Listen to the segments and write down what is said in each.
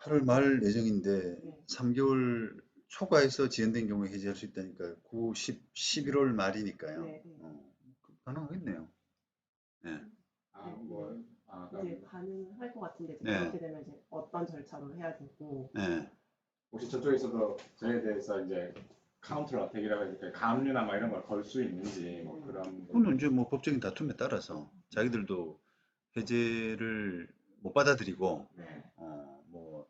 8월 말 예정인데 네. 3개월 초과해서 지연된 경우에 해지할 수 있다니까 9, 10, 11월 말이니까요. 네, 네. 가능하겠네요. 네. 네, 이제 그럼 가능할 것 같은데 이제 네. 그렇게 되면 이제 어떤 절차로 해야 되고. 네. 혹시 저쪽에서도 저에 대해서 이제 카운터 어택이라고 해서 가압류나 뭐 이런 걸 걸 수 있는지 뭐 그런 그거는 이제 뭐 법적인 다툼에 따라서 자기들도 해제를 못 받아들이고 네. 뭐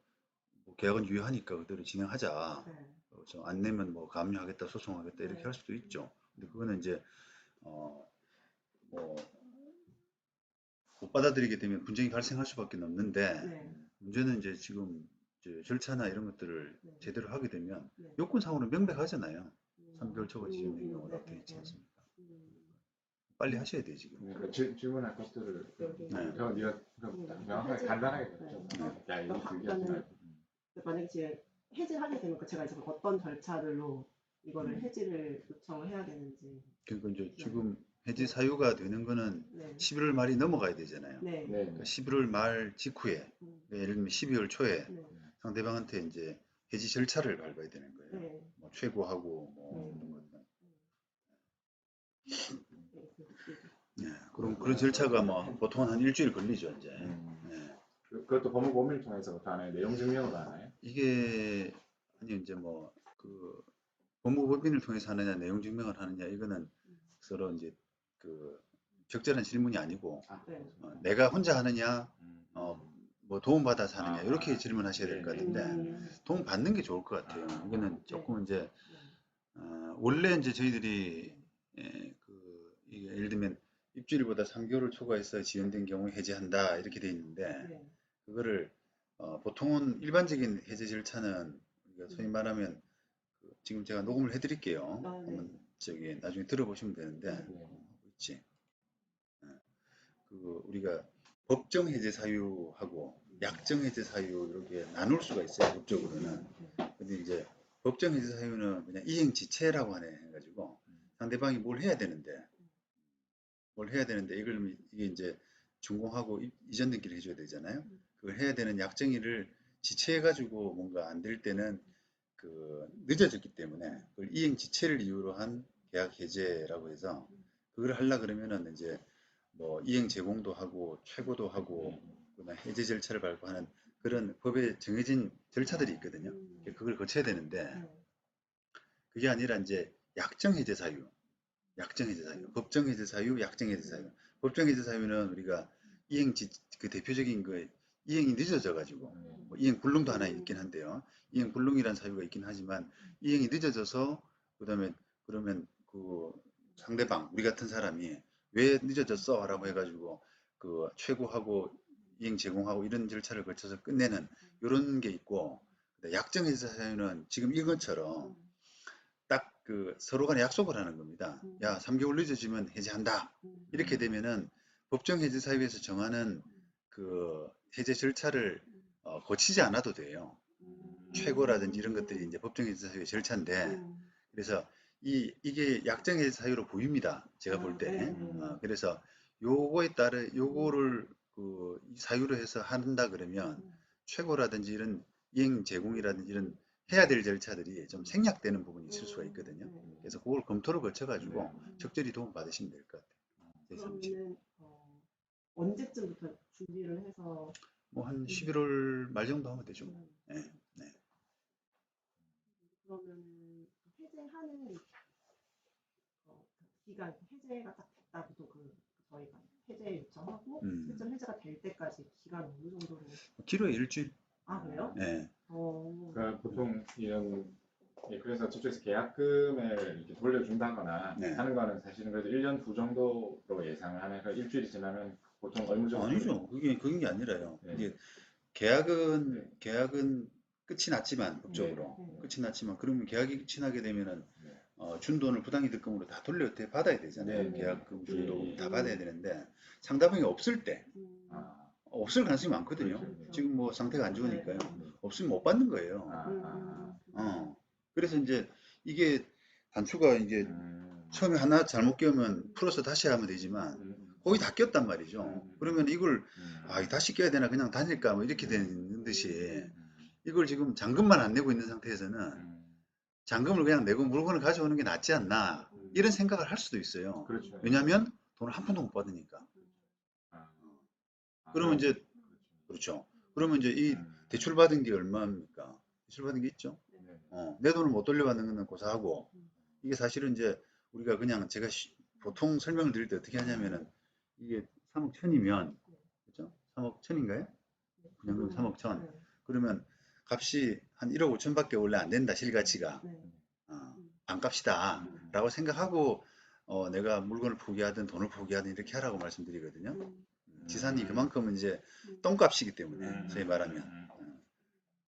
계약은 유효하니까 그대로 진행하자. 네. 안 내면 뭐 감류하겠다, 소송하겠다 이렇게 네. 할 수도 있죠. 근데 그거는 이제 어, 뭐 못 받아들이게 되면 분쟁이 발생할 수밖에 없는데 네. 문제는 이제 지금 이제 절차나 이런 것들을 네. 제대로 하게 되면 네. 요건상으로는 명백하잖아요. 3개월 초과 음, 지연된 경우가 네, 나돼 네, 있지 네. 않습니까? 음, 빨리 하셔야 돼요, 지금. 그러니까 질문할 것들을 네. 저 네가 명확하게 간단하게 좀 야, 이거 길게 하지 그러니까 말고. 만약에 이제 해지를 하게 되면 제가 지금 어떤 절차로 이거를 해지를 요청을 해야 되는지. 그러니까 이제 네. 지금 해지 네. 사유가 되는 거는 네. 11월 말이 넘어가야 되잖아요. 네. 네. 그러니까 11월 말 직후에, 그러니까 예를 들면 12월 초에 네. 상대방한테 이제 해지 절차를 밟아야 되는 거예요. 네. 뭐 최고하고 뭐 이런 것들. 네, 그럼 그런 절차가 뭐 보통 한 일주일 걸리죠, 이제. 네. 그것도 법무법인을 통해서부터 하나요? 내용 증명으로 하나요? 이게 아니 이제 뭐 그 법무법인을 통해서 하느냐, 내용 증명을 하느냐 이거는 서로 이제 그 적절한 질문이 아니고 네. 내가 혼자 하느냐, 뭐 도움받아서 하느냐 이렇게 질문하셔야 될 것 네, 네. 같은데 도움 받는 게 좋을 것 같아요. 이거는 조금 이제 네. 원래 이제 저희들이 이게 예를 들면 입주일보다 3개월을 초과해서 지연된 경우에 해제한다 이렇게 돼 있는데 네. 그거를 보통은 일반적인 해제 절차는 우리가 소위 말하면 지금 제가 녹음을 해드릴게요. 네. 한번 저기 나중에 들어보시면 되는데 네. 있지. 우리가 법정 해제 사유하고 약정 해제 사유 이렇게 나눌 수가 있어요. 법적으로는. 근데 이제 법정 해제 사유는 그냥 이행지체라고 하네 해가지고 상대방이 뭘 해야 되는데 이게 이제 준공하고 이전 등기를 해줘야 되잖아요. 그걸 해야 되는 약정일을 지체해가지고 뭔가 안 될 때는 늦어졌기 때문에 그걸 이행지체를 이유로 한 계약 해제라고 해서 그걸 하려 그러면은 이제 뭐 이행 제공도 하고 최고도 하고 그다음에 해제 절차를 밟고하는 그런 법에 정해진 절차들이 있거든요. 그걸 거쳐야 되는데 그게 아니라 이제 약정 해제 사유, 약정 해제 사유, 법정 해제 사유, 약정 해제 사유. 법정 해제 사유는 우리가 그 대표적인 거 이행이 늦어져 가지고 뭐 이행 불능도 하나 있긴 한데요. 이행 불능이라는 사유가 있긴 하지만 이행이 늦어져서 그다음에 그러면 그 상대방 우리 같은 사람이 왜 늦어졌어라고 해가지고 최고하고 이행 제공하고 이런 절차를 거쳐서 끝내는 이런 게 있고 약정 해제 사유는 지금 이것처럼 딱 서로 간에 약속을 하는 겁니다. 야, 3개월 늦어지면 해제한다. 이렇게 되면은 법정 해제 사유에서 정하는 그 해제 절차를 거치지 않아도 돼요. 최고라든지 이런 것들이 이제 법정 해제 사유의 절차인데 그래서 이게 약정 해제 사유로 보입니다. 제가 볼 때. 그래서 요거에 따라 요거를 사유로 해서 한다 그러면 최고라든지 이런 이행 제공이라든지 이런 해야 될 절차들이 좀 생략되는 부분이 있을 수가 있거든요. 그래서 그걸 검토를 거쳐가지고 적절히 도움 받으시면 될 것 같아요. 그러면은 언제쯤부터 준비를 해서 뭐 한 11월 말 정도 하면 되죠. 네, 네. 그러면 해제하는 기간 해제가 딱 됐다고도 저희가 해제 요청하고 실제 해제가 될 때까지 기간 어느 정도로? 길어야 일주일. 아 그래요? 네. 그러니까 보통 이런 그래서 저쪽에서 계약금을 이렇게 돌려준다거나 네. 하는 거는 사실은 그래도 1년 후 정도로 예상을 하면 일주일이 지나면 보통 어느 정도 아니죠. 그런 게 아니라요. 네. 이게 계약은 끝이 났지만 법적으로 네. 끝이 났지만 그러면 계약이 끝이 나게 되면은 네. 준 돈을 부당이득금으로 다 받아야 되잖아요. 네. 계약금, 중도금 네. 다 받아야 되는데 상대방이 없을 때 없을 가능성이 많거든요. 그렇죠. 지금 뭐 상태가 안 좋으니까요. 네. 없으면 못 받는 거예요. 그래서 이제 이게 단추가 이게 처음에 하나 잘못 끼우면 풀어서 다시 하면 되지만 거의 다 꼈단 말이죠. 그러면 이걸 다시 껴야 되나 그냥 다닐까 뭐 이렇게 되는 듯이 이걸 지금 잔금만 안 내고 있는 상태에서는 잔금을 그냥 내고 물건을 가져오는 게 낫지 않나 이런 생각을 할 수도 있어요. 그렇죠. 왜냐하면 돈을 한 푼도 못 받으니까. 아, 그러면 이제 그렇죠. 그렇죠. 그러면 이제 이 음. 대출 받은 게 얼마입니까? 대출 받은 게 있죠. 네. 내 돈을 못 돌려받는 거는 고사하고 이게 사실은 이제 우리가 그냥 제가 보통 설명을 드릴 때 어떻게 하냐면은 이게 3억 천이면 그렇죠? 3억 천인가요? 분양금 3억 천. 네. 그러면 값이 한 1억 5천밖에 원래 안 된다 실가치가. 네. 반값이다 라고 생각하고 내가 물건을 포기하든 돈을 포기하든 이렇게 하라고 말씀드리거든요. 지산이 그만큼은 이제 똥값이기 때문에 소위 말하면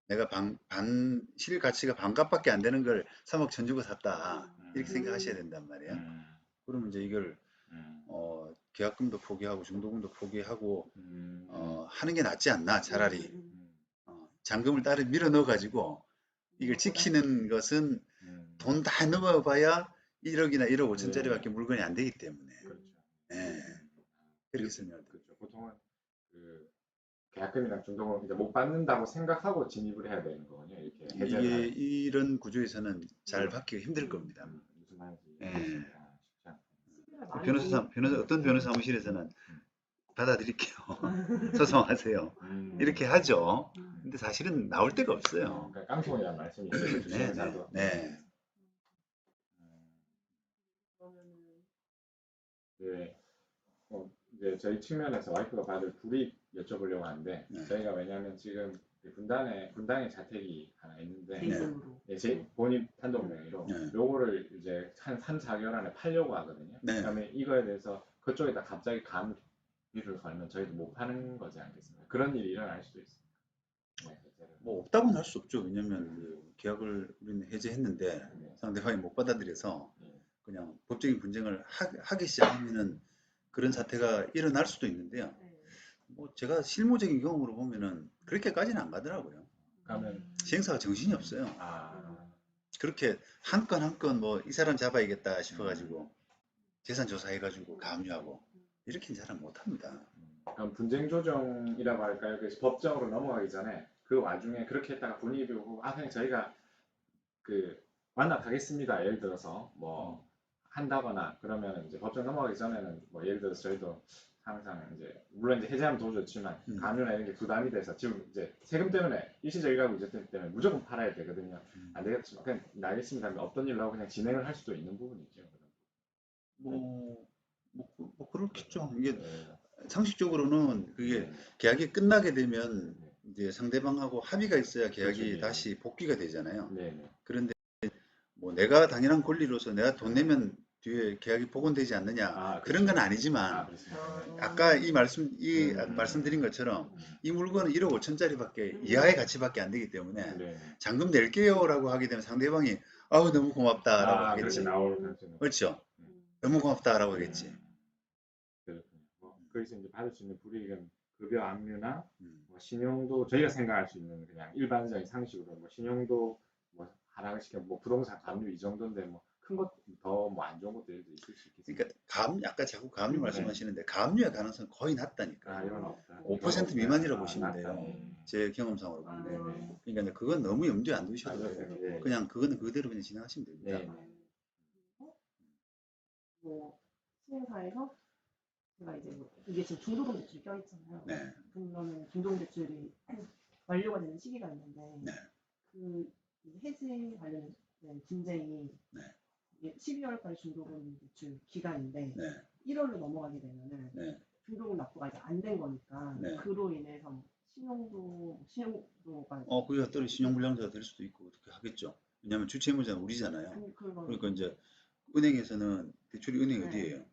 내가 실가치가 반값밖에 안 되는 걸 3억 천 주고 샀다 이렇게 생각하셔야 된단 말이에요. 그러면 이제 이걸 계약금도 포기하고 중도금도 포기하고 하는 게 낫지 않나 차라리 잔금을 따로 밀어 넣어 가지고 이걸 지키는 것은 돈 다 넘어봐야 1억이나 1억 5천짜리밖에 물건이 안 되기 때문에. 그렇죠. 예. 그렇게 설명을 드려요. 그렇죠. 보통은 그 계약금이나 중도금 이제 못 받는다고 생각하고 진입을 해야 되는 거군요. 이렇게 해제를 이게 하는. 이런 구조에서는 잘 받기가 힘들 겁니다. 무슨 말인지 예. 쉽지 않고. 변호사 어떤 변호사 사무실에서는 받아드릴게요. 소송하세요. 이렇게 하죠. 근데 사실은 나올 데가 없어요. 그러니까 깡통이란 말씀이 있어요. 네, 주시행사도. 네. 네. 이제 저희 측면에서 와이프가 받을 불이익 여쭤보려고 하는데 네. 저희가 왜냐하면 지금 분당에 자택이 하나 있는데 개인으로. 예, 제 본인 단독 명의로 네. 요거를 이제 한 3, 4개월 안에 팔려고 하거든요. 네. 그다음에 이거에 대해서 그쪽에다 갑자기 감위를 걸면 저희도 못 파는 거지 않겠습니까? 그런 일이 일어날 수도 있습니다. 네, 뭐 없다고는 할 수 없죠. 왜냐하면 그 계약을 우리는 해제했는데 상대방이 못 받아들여서 그냥 법적인 분쟁을 하기 시작하면은 그런 사태가 일어날 수도 있는데요. 뭐 제가 실무적인 경험으로 보면은 그렇게까지는 안 가더라고요. 그러면 시행사가 정신이 없어요. 아, 그렇게 한 건 한 건 뭐 이 사람 잡아야겠다 싶어가지고 재산 조사해가지고 가압류하고 이렇게는 잘 못합니다. 그럼 분쟁 조정이라고 할까요? 그래서 법정으로 넘어가기 전에 그 와중에 그렇게 했다가 분위기 오고 그냥 저희가 그 완납하겠습니다. 예를 들어서 뭐 한다거나 그러면 이제 법정 넘어가기 전에는 뭐 예를 들어서 저희도 항상 이제 물론 이제 해제하면 더 좋지만 감유나 이런 게 부담이 돼서 지금 이제 세금 때문에 일시적이가 문제 때문에 무조건 팔아야 되거든요. 안 되겠지만 그냥 나겠습니다 하면 없던 일로 하고 그냥 진행을 할 수도 있는 부분이죠. 뭐 그렇겠죠. 이게 네. 상식적으로는 그게 계약이 끝나게 되면 이제 상대방하고 합의가 있어야 계약이 그렇죠, 네. 다시 복귀가 되잖아요. 네. 그런데 뭐 내가 당연한 권리로서 내가 돈 내면 뒤에 계약이 복원되지 않느냐 그런 건 아니지만 아까 말씀드린 것처럼 이 물건은 1억 5천짜리밖에 이하의 가치밖에 안 되기 때문에 네. 잔금 낼게요라고 하게 되면 상대방이 아우 너무 고맙다라고 하겠지. 그렇게 나올 가능성이 그렇죠. 너무 고맙다라고 하겠지. 그렇군요. 거기서 이제 받을 수 있는 불이익은 급여 압류나 뭐 신용도 저희가 생각할 수 있는 그냥 일반적인 상식으로 뭐 신용도 뭐 하락을 시켜 뭐 부동산 압류 이 정도인데 뭐 큰 것 더 뭐 안 좋은 것들도 있을 수 있겠습니다. 그러니까 아까 자꾸 가압류 말씀하시는데 가압류의 가능성은 거의 낮다니까. 이건 없다. 5% 미만이라고 보시면 돼요. 제 경험상으로 보면. 그러니까 그건 너무 염두에 안 두셔도 돼요. 그냥 그거는 그대로 그냥 진행하시면 됩니다. 뭐 시행사에서 제가 이제 뭐 이게 지금 중도금 대출이 껴있잖아요. 네. 그러면 중도금 대출이 완료가 되는 시기가 있는데 그 해지 관련된 분쟁이 12월까지 중도금 대출 기간인데 1월로 넘어가게 되면은 중도금 납부가 이제 안 된 거니까 그로 인해서 신용도가 그게 또 신용불량자가 될 수도 있고 어떻게 하겠죠. 왜냐하면 주채무자는 우리잖아요. 그러니까 이제 은행에서는 대출이 은행이 어디예요?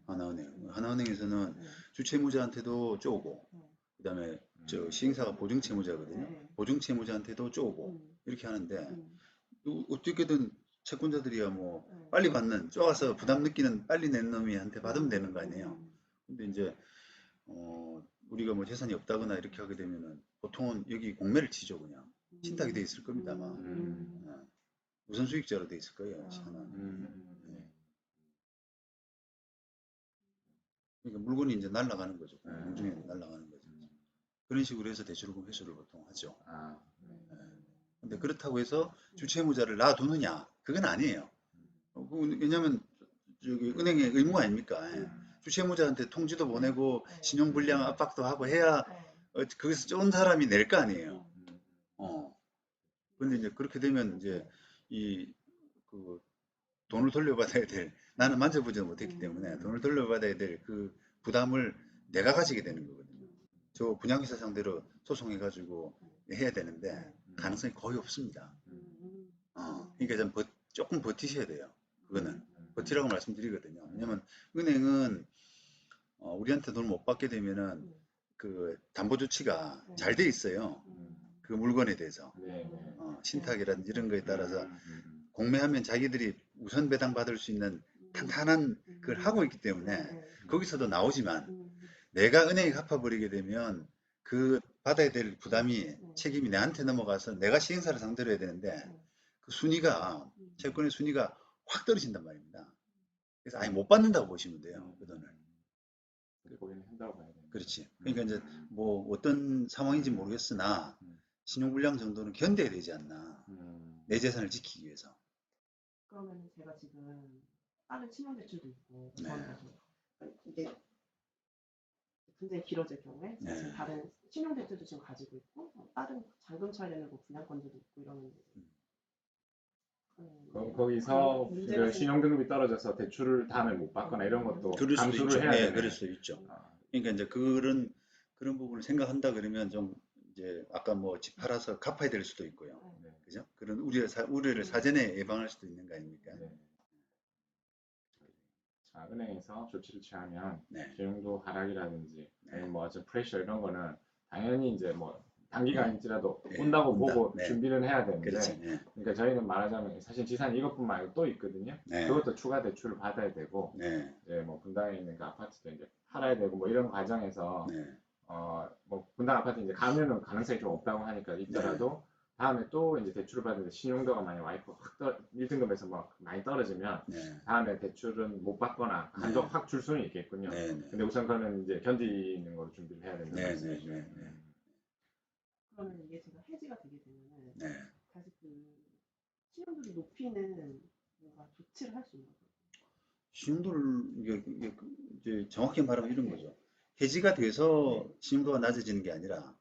하나은행. 하나은행에서는 주채무자한테도 쪼고 그다음에 저 시행사가 보증채무자거든요. 보증채무자한테도 쪼고 이렇게 하는데 어떻게든 채권자들이야 뭐 빨리 받는 쪼아서 부담 느끼는 빨리 낸 놈이한테 받으면 되는 거 아니에요. 근데 이제 우리가 뭐 재산이 없다거나 이렇게 하게 되면은 보통은 여기 공매를 치죠. 그냥 신탁이 돼 있을 겁니다 아마. 우선 수익자로 돼 있을 거예요. 그러니까 물건이 이제 날아가는 거죠. 공중에 날아가는 거죠. 그런 식으로 해서 대출금 회수를 보통 하죠. 아, 근데 그렇다고 해서 주채무자를 놔두느냐? 그건 아니에요. 왜냐하면 저기 은행의 의무가 아닙니까? 주채무자한테 통지도 보내고 신용불량 압박도 하고 해야 거기서 좋은 사람이 낼 거 아니에요. 근데 이제 그렇게 되면 이제 그 돈을 돌려받아야 될, 나는 만져보지도 못했기 때문에 돈을 돌려받아야 될 그 부담을 내가 가지게 되는 거거든요. 저 분양회사 상대로 소송해가지고 해야 되는데 가능성이 거의 없습니다. 그러니까 좀 조금 버티셔야 돼요. 그거는 버티라고 말씀드리거든요. 왜냐면 은행은 우리한테 돈을 못 받게 되면은 그 담보 조치가 잘 돼 있어요. 그 물건에 대해서 신탁이라든지 이런 거에 따라서 공매하면 자기들이 우선 배당받을 수 있는 탄탄한 그걸 하고 있기 때문에 거기서도 나오지만 내가 은행에 갚아버리게 되면 그 받아야 될 부담이 책임이 내한테 넘어가서 내가 시행사를 상대로 해야 되는데 그 순위가 채권의 순위가 확 떨어진단 말입니다. 그래서 아예 못 받는다고 보시면 돼요. 그 돈을. 거기는 한다고 봐야 되는. 그렇지. 그러니까 이제 뭐 어떤 상황인지 모르겠으나 신용불량 정도는 견뎌야 되지 않나. 내 재산을 지키기 위해서. 그러면 제가 지금 다른 신용대출도 있고 이게 굉장히 길어질 경우에 지금 다른 신용대출도 지금 가지고 있고 다른 자동차 관련된 뭐 분양권들도 있고 이러면 거기서 그 신용등급이 떨어져서 대출을 다음에 못 받거나 이런 것도 감수를 해야 되네. 그럴 수 있죠. 그러니까 이제 그런 부분을 생각한다 그러면 좀 이제 아까 뭐 집 팔아서 갚아야 될 수도 있고요. 그죠? 그런 우려를 사전에 예방할 수도 있는 거 아닙니까? 자, 은행에서 조치를 취하면 신용도 하락이라든지 뭐 어떤 프레셔 이런 거는 당연히 이제 뭐 단기간일지라도 온다고 보고 준비는 해야 되는데 그러니까 저희는 말하자면 사실 지산이 이것뿐만 말고 또 있거든요. 그것도 추가 대출을 받아야 되고 이제 뭐 분당에 있는 그 아파트도 이제 팔아야 되고 뭐 이런 과정에서 뭐 분당 아파트 이제 가면은 가능성이 좀 없다고 하니까 있더라도 다음에 또 이제 대출을 받는데 신용도가 만약 와이프 확 1등급에서 뭐 많이 떨어지면 다음에 대출은 못 받거나 한도 확 줄 수는 있겠군요. 근데 우선 그거는 이제 견디는 걸로 준비를 해야 된다는 말씀이죠. 그러면 이게 제가 해지가 되게 되면은 다시 그 신용도를 높이는 뭔가 조치를 할 수 있는 거죠. 신용도를 이제 정확히 말하면 이런 거죠. 해지가 돼서 신용도가 낮아지는 게 아니라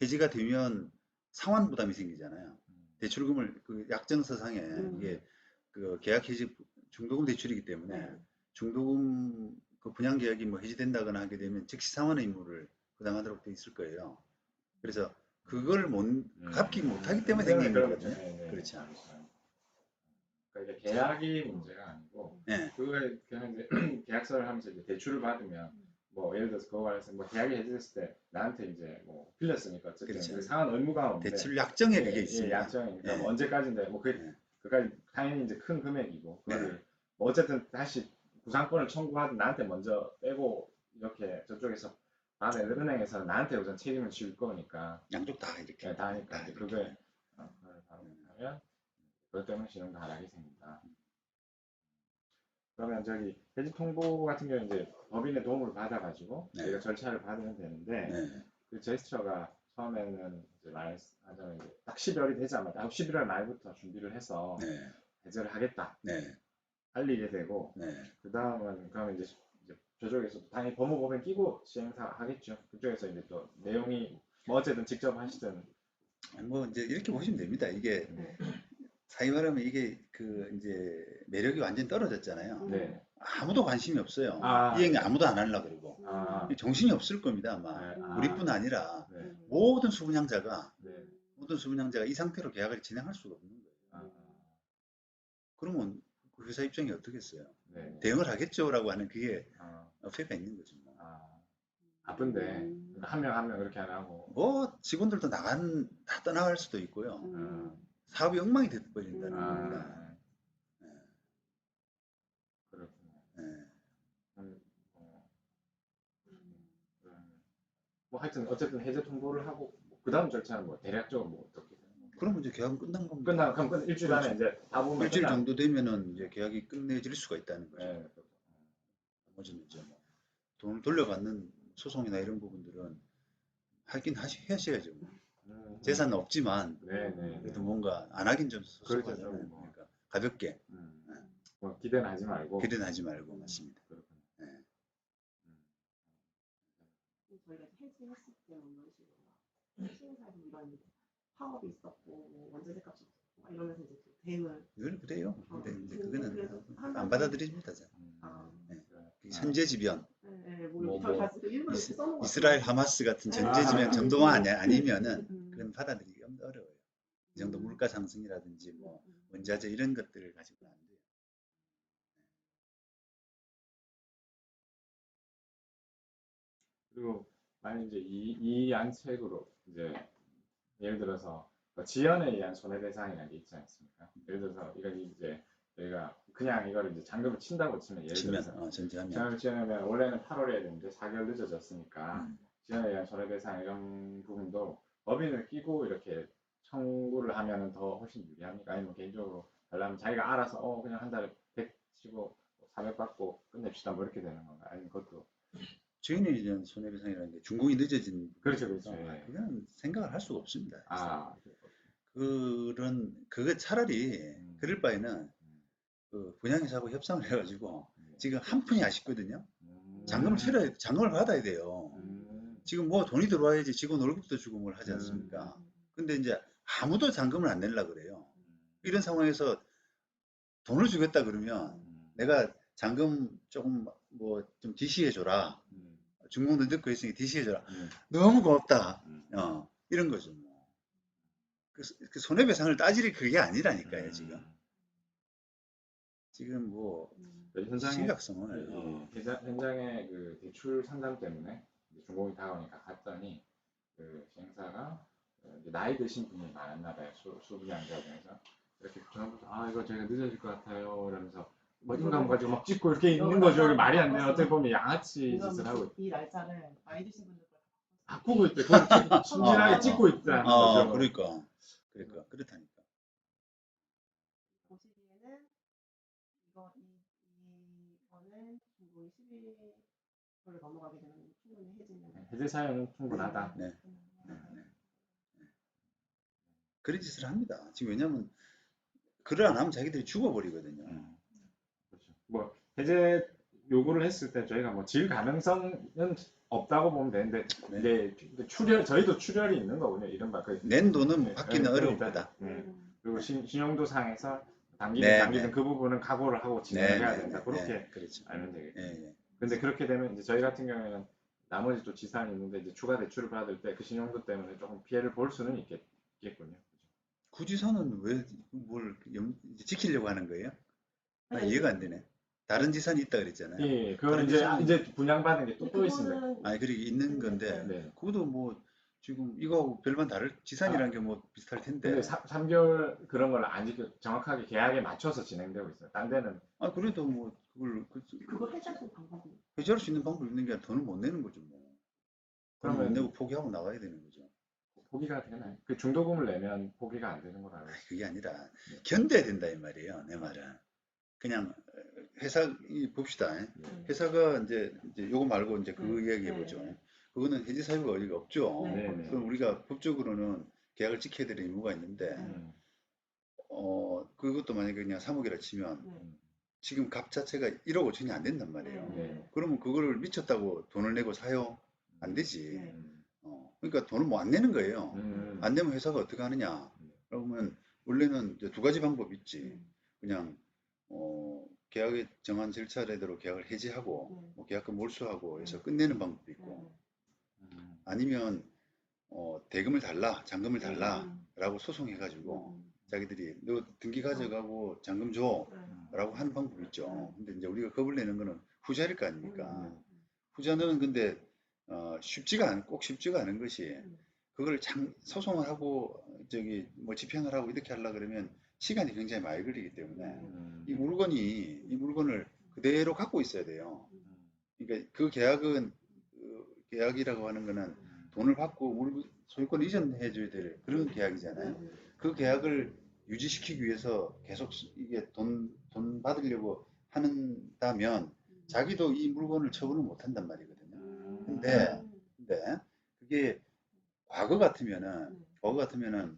해지가 되면 상환 부담이 생기잖아요. 대출금을 그 약정서상에 이게 그 계약 해지 중도금 대출이기 때문에 중도금 그 분양 계약이 뭐 해지된다거나 하게 되면 즉시 상환의 의무를 부담하도록 돼 있을 거예요. 그래서 그걸 갚기 못하기 때문에 생기는 거거든요. 그렇지 않아요. 그러니까 이게 계약이 문제가 아니고 그거에 그냥 이제 계약서를 하면서 이제 대출을 받으면 뭐 예를 들어서 그거 말해서 뭐 계약이 해지됐을 때 나한테 이제 뭐 빌렸으니까 어쨌든 그 상환 의무가 없는데 대출 약정에 그게 있습니다. 약정이니까 뭐 언제까지인데 뭐 그까지 당연히 이제 큰 금액이고 그거를 뭐 어쨌든 다시 구상권을 청구하든 나한테 먼저 빼고 이렇게 저쪽에서 다음에 은행에서 나한테 우선 책임을 지울 거니까 양쪽 다 이렇게 다 하니까 이제 그거에 그걸 하면 그것 때문에 신용도 하락이 생긴다. 그러면 저기 해지 통보 같은 경우 이제 법인의 도움을 받아가지고 저희가 절차를 받으면 되는데 그 제스처가 처음에는 이제 말하자면 이제 딱 12월이 되자마자 11월 말부터 준비를 해서 해제를 하겠다 알리게 되고 그 다음은 그러면 이제 저쪽에서 당연히 법무법인 끼고 시행사 하겠죠. 그쪽에서 이제 또 내용이 뭐 어쨌든 직접 하시든 뭐 이제 이렇게 보시면 됩니다. 이게 사위 말하면 이게 그 이제 매력이 완전 떨어졌잖아요. 아무도 관심이 없어요. 이행이 아무도 안 하려고 그러고 정신이 없을 겁니다. 아마 우리뿐 아니라 모든 수분양자가 이 상태로 계약을 진행할 수가 없는 거예요. 그러면 그 회사 입장이 어떻겠어요? 대응을 하겠죠라고 하는 그게 어폐가 있는 거죠. 뭐. 바쁜데 한 명 한 명 그렇게 안 하고 뭐 직원들도 다 떠나갈 수도 있고요. 사업이 엉망이 돼버린다는 겁니다. 그렇군요. 뭐 하여튼 어쨌든 해제 통보를 하고 그 다음 절차는 뭐 대략적으로 뭐 어떻게 되나요? 그러면 이제 계약은 끝난 겁니다. 그럼 일주일 안에 이제 다 보면 일주일 정도 되면은 이제 계약이 끝내질 수가 있다는 거죠. 나머지는 이제 뭐 돈을 돌려받는 소송이나 이런 부분들은 하셔야죠. 재산은 없지만 네네. 그래도 뭔가 안 하긴 좀 그렇죠, 섭섭하잖아요. 좀 뭐. 그러니까 가볍게 뭐 기대는 하지 말고. 기대는 하지 말고 맞습니다. 그렇군요. 네. 저희가 해지했을 때 뭐 이런 식으로 시행사도 이런 파업이 있었고 뭐 원자재 값이 있었고 막 이러면서 이제 그 대응을 이건 그래요. 근데 이제 그거는 그래도 안 받아들입니다. 잘. 아, 네. 현재지변 네, 뭐, 일부러 이렇게 써놓은 것 이스라엘 같아요. 하마스 같은 네. 전제지변 정도만 아니면은 그건 받아들이기 어려워요. 이 정도 물가 상승이라든지 뭐 원자재 이런 것들을 가지고는 안 돼요. 그리고 만약 이제 이 안책으로 이제 예를 들어서 뭐 지연에 의한 손해배상이라는 게 있지 않습니까? 예를 들어서 이거 이제 저희가 그냥 이거를 이제 잔금을 친다고 치면 예를 들어서 전제하면 잔금을 치려면 원래는 8월에 해야 되는데 4개월 늦어졌으니까 지연에 의한 손해배상 이런 부분도 법인을 끼고 이렇게 청구를 하면은 더 훨씬 유리합니까? 아니면 개인적으로 달라면 자기가 알아서 그냥 한 달에 100 치고 400 받고 끝냅시다 뭐 이렇게 되는 건가? 아니면 그것도 주인에 의한 손해배상이라는 게 중공이 늦어진 그렇죠, 그렇죠. 거죠. 그건 생각을 할 수가 없습니다. 아, 그거 차라리 그럴 바에는 그 분양회사하고 협상을 해가지고 지금 한 푼이 아쉽거든요. 잔금을 받아야 돼요. 지금 뭐 돈이 들어와야지 직원 월급도 주고 뭘 하지 않습니까? 근데 이제 아무도 잔금을 안 내려고 그래요. 이런 상황에서 돈을 주겠다 그러면 내가 잔금 조금 뭐 좀 DC해줘라. 중공도 늦고 있으니 DC해줘라. 너무 고맙다. 이런 거죠. 뭐. 그 손해배상을 따질 그게 아니라니까요, 지금. 지금 뭐 심각성을 현장의 그 대출 상담 때문에 이제 중공이 다가오니까 갔더니 그 시행사가 이제 나이 드신 분이 많았나 봐요. 수분양자 중에서 이렇게 전화부터 이거 저희가 늦어질 것 같아요 이러면서 뭐 인감 가지고 막 찍고 이렇게 있는 거죠. 이게 말이 안 돼요. 어떻게 보면 양아치 짓을 하고 이 날짜를 나이 드신 분들 바꾸고 있대. 그걸 신진하게 찍고 있다는 거죠. 그러니까 그렇다니까. 보시기에는 이거는 중공이 12월을 넘어가게 되면 충분히 해제 사유는 충분하다. 네. 그런 짓을 합니다. 지금 왜냐면 그걸 안 하면 자기들이 죽어버리거든요. 그렇죠. 뭐 해제 요구를 했을 때 저희가 뭐 질 가능성은 없다고 보면 되는데 이제 저희도 출혈이 있는 거군요. 이른바 낸 돈은 뭐 받기는 어려울 거다. 그리고 신용도 상에서 단기든 그 부분은 각오를 하고 진행을 해야 된다. 그렇게 그렇죠. 알면 되겠죠. 근데 그렇게 되면 이제 저희 같은 경우에는 나머지 또 지산이 있는데 이제 추가 대출을 받을 때 그 신용도 때문에 조금 피해를 볼 수는 있겠군요. 구지사는 왜 뭘 지키려고 하는 거예요? 이해가 안 되네. 다른 지산이 있다 그랬잖아요. 예, 그거는 이제 분양받은 게 또 있습니다. 그리고 있는 건데 그것도 뭐 지금 이거하고 별반 다를 지산이라는 게 뭐 비슷할 텐데. 근데 3개월 그런 걸 안 지켜 정확하게 계약에 맞춰서 진행되고 있어요. 딴 데는 그래도 뭐 그걸 해제할 수 있는 방법이 해제할 수 있는 방법이 있는 게 아니라 돈을 못 내는 거죠 뭐. 돈을 못 내고 포기하고 나가야 되는 거죠. 포기가 되나요? 그 중도금을 내면 포기가 안 되는 거라고. 그게 아니라 견뎌야 된다 이 말이에요. 내 말은. 그냥 회사 봅시다. 회사가 이제 요거 말고 이제 그 이야기해 보죠. 그거는 해지 사유가 어디가 없죠. 그럼 우리가 법적으로는 계약을 지켜야 될 의무가 있는데 그것도 만약에 그냥 3억이라 치면 지금 값 자체가 1억 5천이 안 된단 말이에요. 그러면 그거를 미쳤다고 돈을 내고 사요? 안 되지. 그러니까 돈을 뭐 안 내는 거예요. 안 내면 회사가 어떻게 하느냐? 그러면 원래는 이제 두 가지 방법이 있지. 그냥 계약에 정한 절차대로 계약을 해지하고 계약금 몰수하고 해서 끝내는 방법도 있고 아니면 대금을 달라, 잔금을 달라라고 소송해가지고 자기들이 너 등기 가져가고 잔금 줘라고 하는 방법이 있죠. 근데 이제 우리가 겁을 내는 거는 후자일 거 아닙니까? 후자는 근데 꼭 쉽지가 않은 것이 그걸 소송을 하고 뭐 집행을 하고 이렇게 하려 그러면 시간이 굉장히 많이 걸리기 때문에 이 물건을 그대로 갖고 있어야 돼요. 그러니까 그 계약이라고 하는 거는 돈을 받고 소유권 이전해 줘야 될 그런 계약이잖아요. 그 계약을 유지시키기 위해서 계속 이게 돈 받으려고 한다면 자기도 이 물건을 처분을 못 한단 말이거든요. 근데 그게 과거 같으면은 네. 과거 같으면은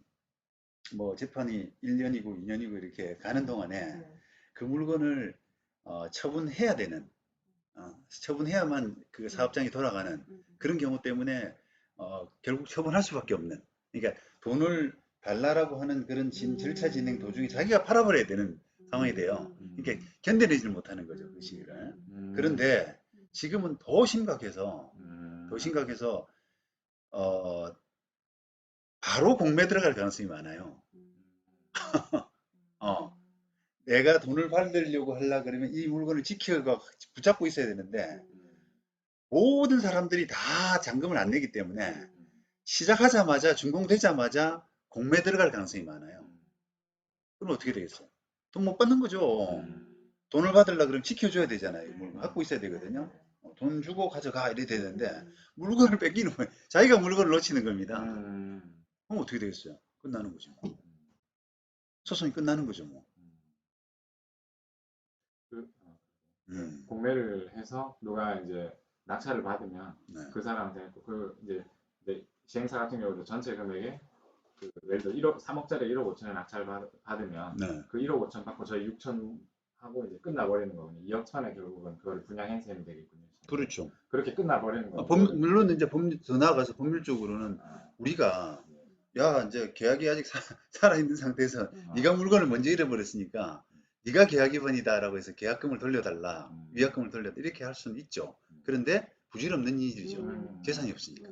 뭐 재판이 1년이고 2년이고 이렇게 가는 동안에 네. 그 물건을 처분해야 되는 처분해야만 그 사업장이 돌아가는 그런 경우 때문에 결국 처분할 수밖에 없는, 그러니까 돈을 달라라고 하는 그런 절차 진행 도중에 자기가 팔아버려야 되는 상황이 돼요. 그러니까 견뎌내질 못하는 거죠, 그 시기를. 그런데 지금은 더 심각해서 어, 바로 공매 들어갈 가능성이 많아요. 어, 내가 돈을 받으려고 하려 그러면 이 물건을 붙잡고 있어야 되는데 모든 사람들이 다 잔금을 안 내기 때문에 시작하자마자 준공되자마자 공매 들어갈 가능성이 많아요. 그럼 어떻게 되겠어요? 돈 못 받는 거죠. 돈을 받으려고 그러면 지켜줘야 되잖아요. 뭘 갖고 있어야 되거든요. 돈 주고 가져가 이래 되는데 물건을 뺏기는 거예요. 자기가 물건을 놓치는 겁니다. 그럼 어떻게 되겠어요? 끝나는 거죠. 소송이 끝나는 거죠. 뭐. 공매를 해서 누가 이제 낙찰을 받으면 네. 그 사람한테 그 이제 시행사 같은 경우도 전체 금액에 그 예를 들어 1억 3억짜리 1억 5천에 낙찰 받으면 네. 그 1억 5천 받고 저희 6천 하고 이제 끝나버리는 거군요. 2억 천에 결국은 그걸 분양 행세는 되겠군요. 그렇죠. 그렇게 끝나버리는 거예요. 물론 이제 더 나아가서 법률적으로는 우리가 야 이제 계약이 아직 살아있는 상태에서 네가 물건을 먼저 잃어버렸으니까 네가 계약위반이다라고 해서 계약금을 돌려달라, 위약금을 돌려달라 이렇게 할 수는 있죠. 그런데 부질없는 일이죠. 재산이 없으니까.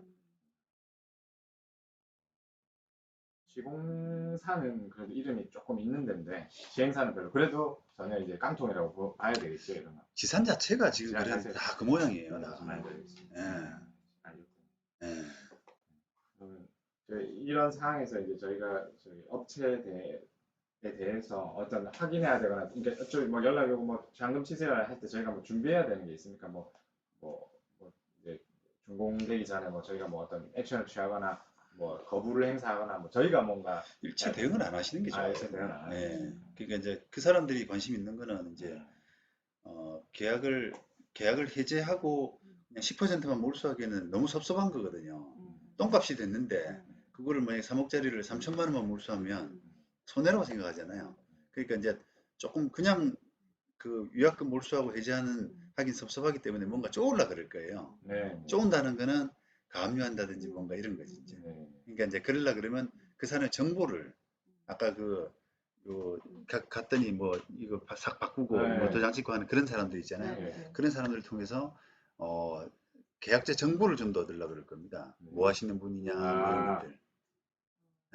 시공사는 그래도 이름이 조금 있는 데인데 시행사는 별로. 그래도 전혀 이제 깡통이라고 봐야 되겠죠, 이런 거. 지산 자체가 지금 지산 그래 자체가 다 그 모양이에요. 네, 다. 잘 되어 있습니다. 예. 예. 그러면 이런 상황에서 이제 저희가 저희 업체에 대해서 어떤 확인해야 되거나, 그러니까 어쩌 뭐 연락이 오고 뭐 잔금 치세요 할 때 저희가 뭐 준비해야 되는 게 있습니까? 뭐 이제 준공되기 전에 뭐 저희가 뭐 어떤 액션을 취하거나 뭐 거부를 행사하거나 뭐 저희가 뭔가 일체 대응을 안 하시는 게 좋아요. 일체 대응을 안 하는 예. 그러니까 이제 그 사람들이 관심 있는 거는 이제 계약을 해제하고 그냥 10%만 몰수하기에는 너무 섭섭한 거거든요. 똥값이 됐는데 그거를 만약에 3억짜리를 3천만 원만 몰수하면 손해라고 생각하잖아요. 그러니까 이제 조금 그냥 그 위약금 몰수하고 하긴 섭섭하기 때문에 뭔가 쪼으려 그럴 거예요. 네. 쪼은다는 거는 가압류한다든지 뭔가 이런 거지. 이제. 네. 그러니까 이제 그러려 그러면 그 사람의 정보를 아까 갔더니 뭐 이거 싹 바꾸고 네. 뭐 도장 찍고 하는 그런 사람들 있잖아요. 네. 그런 사람들을 통해서 계약자 정보를 좀 더 얻으려고 그럴 겁니다. 뭐 하시는 분이냐 뭐 이런 것들.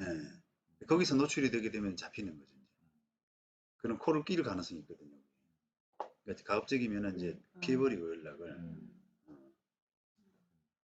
예. 거기서 노출이 되게 되면 잡히는 거죠. 그런 코를 끼를 가능성이 있거든요. 그러니까 가급적이면 이제 피해버리고